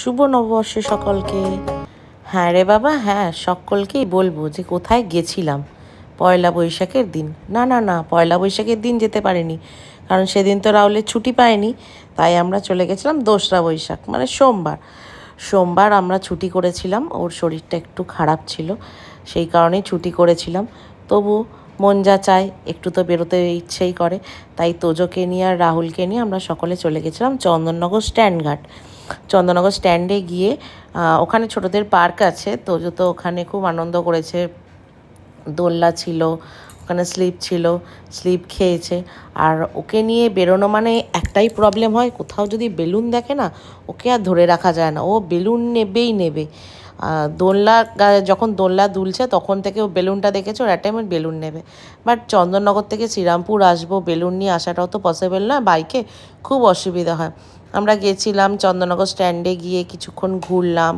শুভ নববর্ষে সকলকে। হ্যাঁ রে বাবা, হ্যাঁ সকলকেই বলবো যে কোথায় গেছিলাম পয়লা বৈশাখের দিন। না না না, পয়লা বৈশাখের দিন যেতে পারিনি, কারণ সেদিন তো রাহুলের ছুটি পায়নি। তাই আমরা চলে গেছিলাম দোসরা বৈশাখ, মানে সোমবার। সোমবার আমরা ছুটি করেছিলাম, ওর শরীরটা একটু খারাপ ছিল, সেই কারণেই ছুটি করেছিলাম। তবু মন যা চায় একটু তো বেরোতে ইচ্ছেই করে। তাই তোজোকে নিয়ে আর রাহুলকে নিয়ে আমরা সকলে চলে গেছিলাম চন্দননগর স্ট্যান্ডঘাট। চন্দননগর স্ট্যান্ডে গিয়ে ওখানে ছোটদের পার্ক আছে, তোজো তো ওখানে খুব আনন্দ করেছে। দোলনা ছিল ওখানে, স্লিপ ছিল, স্লিপ খেয়েছে। আর ওকে নিয়ে বেরোনো মানে একটাই প্রবলেম হয়, কোথাও যদি বেলুন দেখে না, ওকে আর ধরে রাখা যায় না, ও বেলুন নেবেই নেবে। দোলনা যখন দোলনা দুলছে তখন থেকে ও বেলুনটা দেখেছে, ওর একটা টাইমে বেলুন নেবে। বাট চন্দননগর থেকে শ্রীরামপুর আসবো, বেলুন নিয়ে আসাটাও তো পসিবল না, বাইকে খুব অসুবিধা হয়। আমরা গেছিলাম চন্দননগর স্ট্যান্ডে, গিয়ে কিছুক্ষণ ঘুরলাম,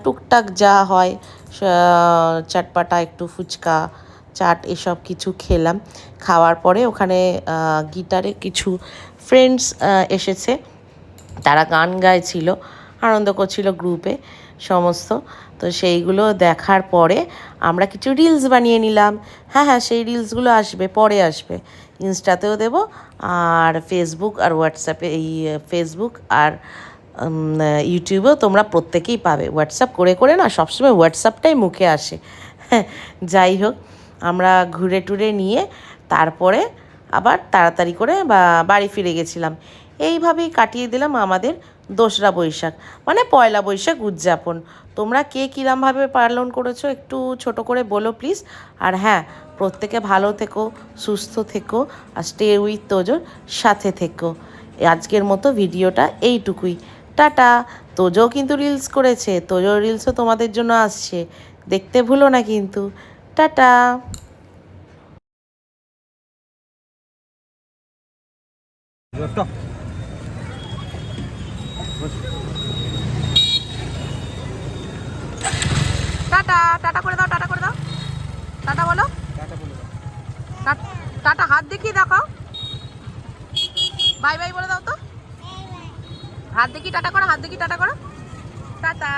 টুকটাক যা হয়, চাটপাটা একটু ফুচকা চাট এসব কিছু খেলাম। খাওয়ার পরে ওখানে গিটারে কিছু ফ্রেন্ডস এসেছে, তারা গান গাইছিল, আনন্দ করছিল গ্রুপে সমস্ত। তো সেইগুলো দেখার পরে আমরা কিছু রিলস বানিয়ে নিলাম। হ্যাঁ হ্যাঁ, সেই রিলসগুলো আসবে, পরে আসবে, ইনস্টাতেও দেব, আর ফেসবুক আর হোয়াটসঅ্যাপে, এই ফেসবুক আর ইউটিউবেও তোমরা প্রত্যেকেই পাবে। হোয়াটসঅ্যাপ করে করে না সবসময় হোয়াটসঅ্যাপটাই মুখে আসে। যাই হোক, আমরা ঘুরে টুরে নিয়ে তারপরে আবার তাড়াতাড়ি করে বাড়ি ফিরে গেছিলাম। এইভাবেই কাটিয়ে দিলাম আমাদের দোসরা বৈশাখ, মানে পয়লা বৈশাখ উদযাপন। তোমরা কে কীরমভাবে পালন করেছো একটু ছোট করে বলো প্লিজ। আর হ্যাঁ, প্রত্যেকে ভালো থেকো, সুস্থ থেকো, আর স্টে উইথ তোজোর সাথে থেকো। আজকের মতো ভিডিওটা এইটুকুই। টাটা। তোজোও কিন্তু রিলস করেছে, তোজোর রিলসও তোমাদের জন্য আসছে, দেখতে ভুলো না কিন্তু। টাটা। টাটা, টাটা করে দাও, টাটা করে দাও, টাটা বলো, টাটা হাত দেখিয়ে দেখাও, বাই বাই বলে দাও তো, হাত দেখি টাটা করো, হাত দেখি টাটা করো, টাটা।